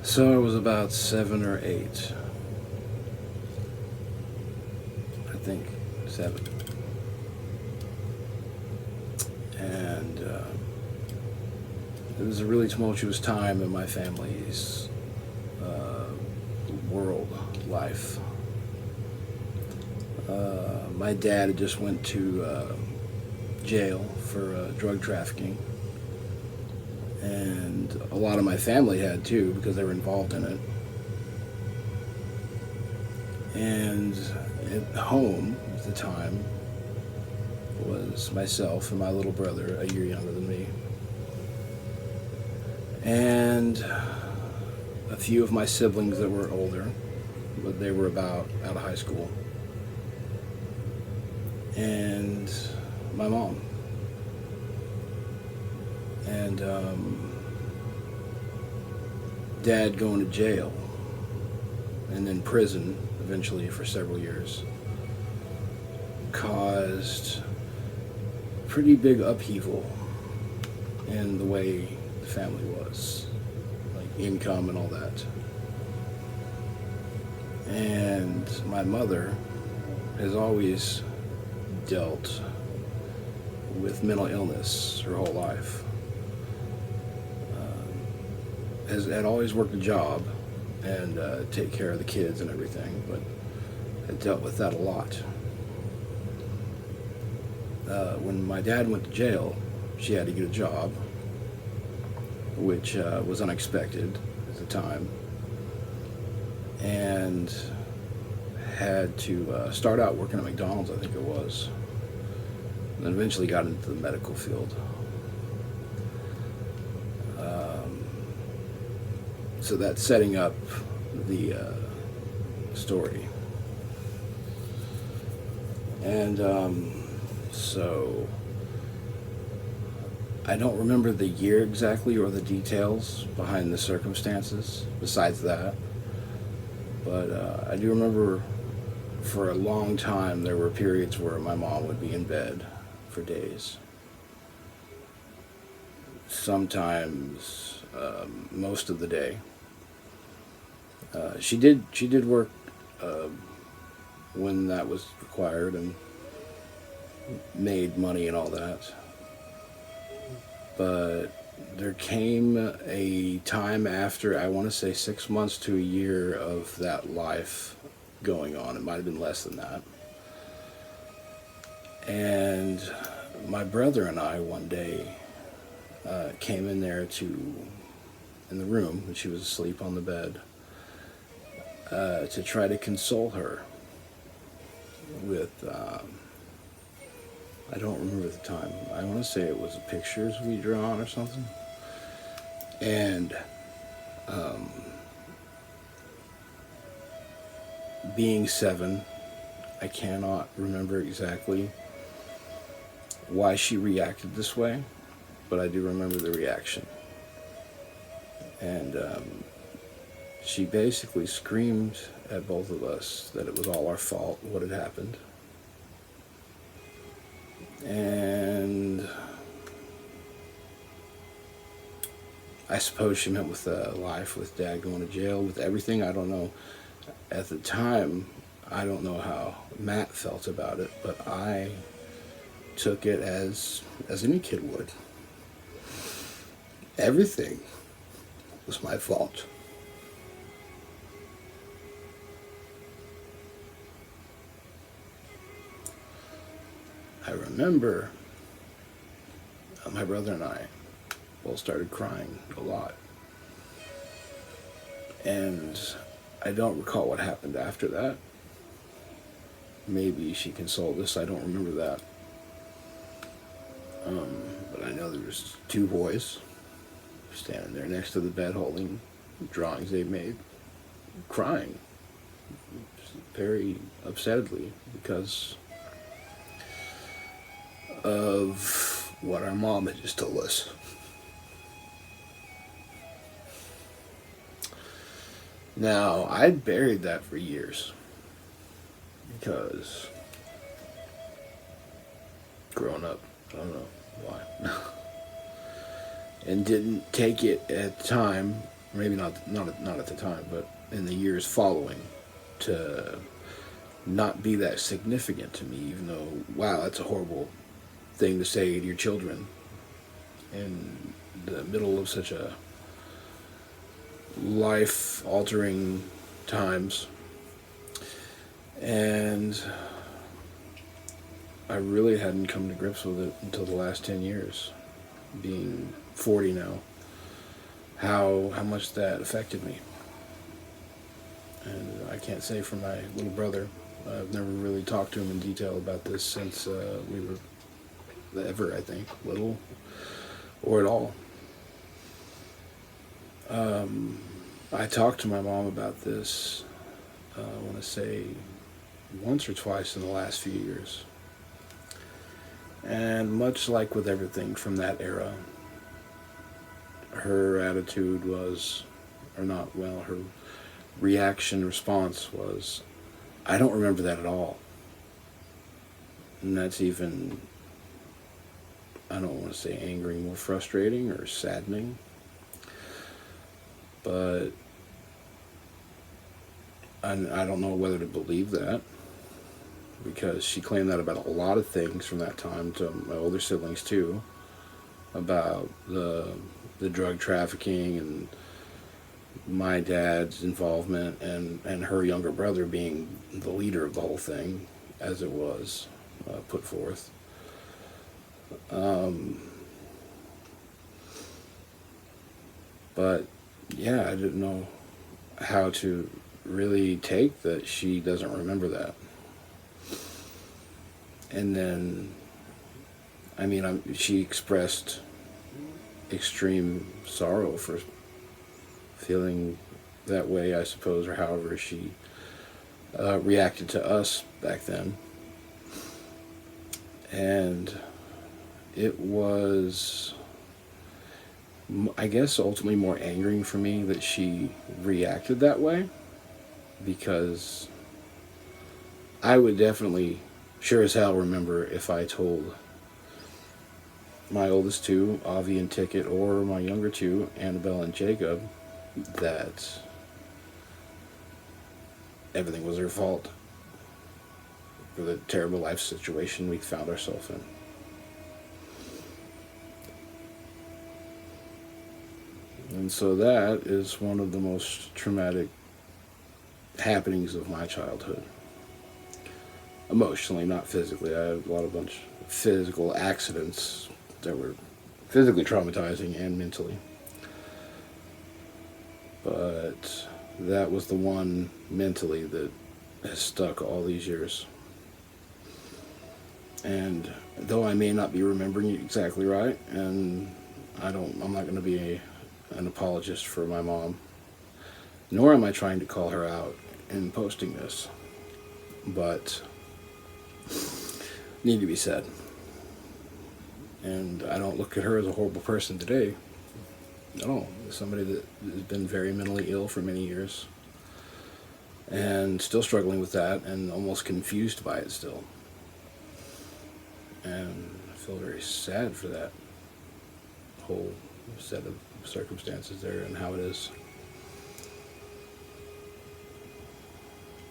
So I was about 7 or 8. I think 7. And it was a really tumultuous time in my family's uh, world life. My dad had just went to jail for drug trafficking, and a lot of my family had too because they were involved in it. And at home at the time was myself and my little brother, a year younger than me, and a few of my siblings that were older, but they were about out of high school, and my mom. And dad going to jail and then prison eventually for several years caused pretty big upheaval in the way the family was, like income and all that. And my mother has always dealt with mental illness her whole life. Had always worked a job and take care of the kids and everything, but had dealt with that a lot. When my dad went to jail, she had to get a job, which was unexpected at the time, and had to start out working at McDonald's, I think it was, and then eventually got into the medical field. So that's setting up the story. And so I don't remember the year exactly or the details behind the circumstances besides that. But I do remember for a long time there were periods where my mom would be in bed for days. Sometimes most of the day. She did work uh, when that was required and made money and all that. But there came a time after, I want to say 6 months to a year of that life going on. It might have been less than that. And my brother and I one day came in there in the room when she was asleep on the bed to try to console her with, I don't remember the time. I want to say it was pictures we drawn or something. And um, being 7, I cannot remember exactly why she reacted this way, but I do remember the reaction. And she basically screamed at both of us that it was all our fault, what had happened. And I suppose she meant with life, with dad going to jail, with everything. I don't know. At the time, I don't know how Matt felt about it, but I took it as any kid would. Everything was my fault. I remember my brother and I both started crying a lot. And I don't recall what happened after that. Maybe she consoled us, I don't remember that. But I know there was 2 boys standing there next to the bed holding drawings they made, crying very upsettedly because of what our mom had just told us. Now, I'd buried that for years because growing up, I don't know why, and didn't take it at the time maybe not at the time, but in the years following, to not be that significant to me, even though, wow, that's a horrible thing to say to your children in the middle of such a life altering times. And I really hadn't come to grips with it until the last 10 years, being 40 now, how much that affected me. And I can't say for my little brother. I've never really talked to him in detail about this since we were ever, I think, little or at all. I talked to my mom about this, I want to say, once or twice in the last few years. And much like with everything from that era, her attitude was, or not, well, her response was, I don't remember that at all. And that's even, I don't want to say angering, more frustrating or saddening. But I don't know whether to believe that, because she claimed that about a lot of things from that time to my older siblings too, about the drug trafficking and my dad's involvement, and her younger brother being the leader of the whole thing, as it was put forth. But yeah, I didn't know how to really take that she doesn't remember that. And then, I mean, she expressed extreme sorrow for feeling that way, I suppose, or however she reacted to us back then. And it was, I guess, ultimately more angering for me that she reacted that way, because I would definitely, sure as hell, remember if I told my oldest two, Avi and Ticket, or my younger two, Annabelle and Jacob, that everything was her fault for the terrible life situation we found ourselves in. And so that is one of the most traumatic happenings of my childhood. Emotionally, not physically. I had a bunch of physical accidents that were physically traumatizing and mentally. But that was the one mentally that has stuck all these years. And though I may not be remembering it exactly right, and I'm not going to be an apologist for my mom, nor am I trying to call her out in posting this, but need to be said. And I don't look at her as a horrible person today. No, as somebody that has been very mentally ill for many years, and still struggling with that, and almost confused by it still. And I feel very sad for that whole set of circumstances there and how it is.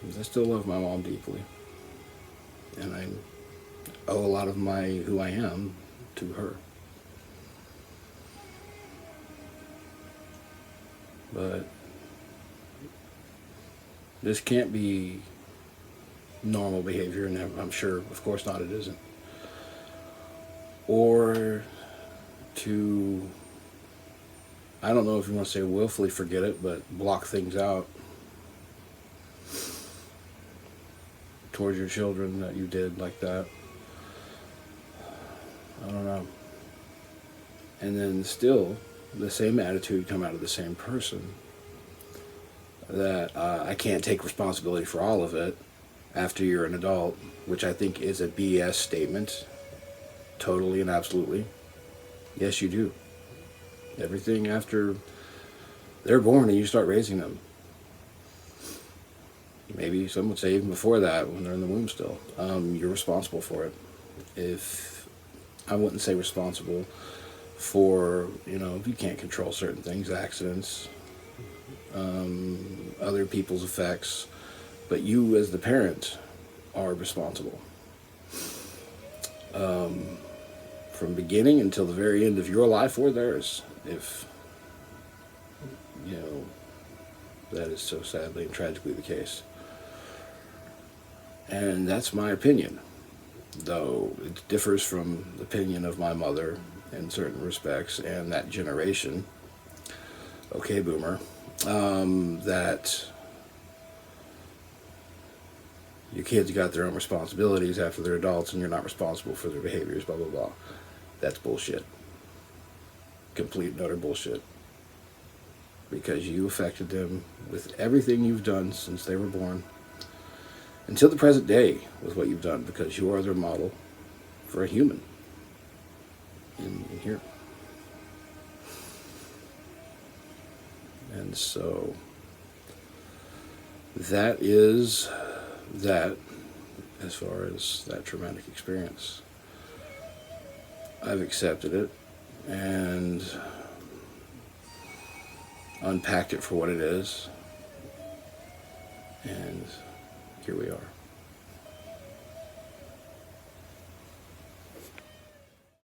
Because I still love my mom deeply, and I owe a lot of who I am to her. But this can't be normal behavior, and I'm sure, of course not, it isn't. Or to, I don't know if you want to say willfully forget it, but block things out towards your children that you did like that. I don't know. And then still, the same attitude come out of the same person, that I can't take responsibility for all of it after you're an adult, which I think is a BS statement, totally and absolutely. Yes, you do. Everything after they're born and you start raising them. Maybe some would say even before that, when they're in the womb still, you're responsible for it. If I wouldn't say responsible for, you can't control certain things, accidents, other people's effects, but you as the parent are responsible. From beginning until the very end of your life or theirs, if, you know, that is so sadly and tragically the case. And that's my opinion, though it differs from the opinion of my mother in certain respects and that generation, okay, boomer, that your kids got their own responsibilities after they're adults and you're not responsible for their behaviors, blah, blah, blah. That's bullshit. Complete and utter bullshit. Because you affected them with everything you've done since they were born until the present day with what you've done, because you are their model for a human in here. And so that is that as far as that traumatic experience. I've accepted it and unpacked it for what it is, and here we are.